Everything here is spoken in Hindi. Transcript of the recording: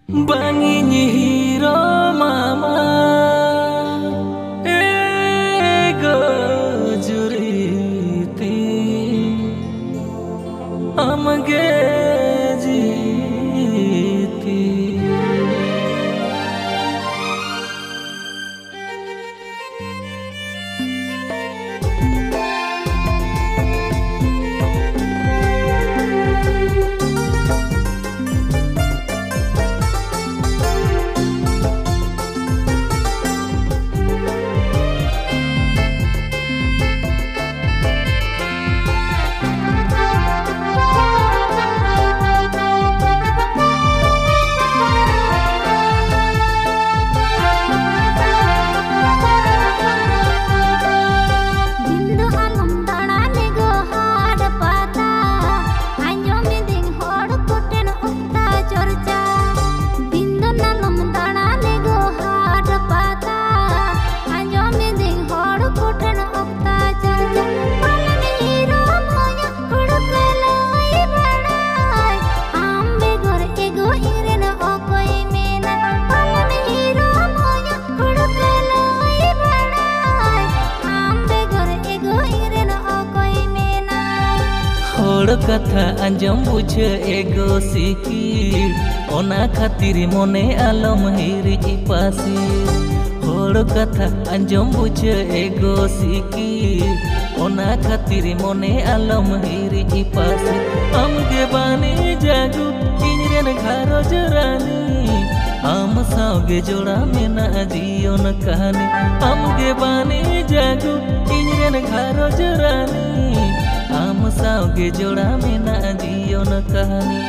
Bangi hero mama ego juriti amge jiti कथा अंजम बुझे एगो सिकिर ओना खातिर मने आलम हिरी पासी होड़ कथा अंजम बुझे एगो सिकिर ओना खातिर मने आलम हिरी पासी आमगे बानी जागू इनरेन घारोज रानी आम सावगे जोड़ा मेना जीवन कहानी आमगे बानी जागू इनरेन घारोज रानी आम सावगे जोड़ा मेना जीवन कहानी।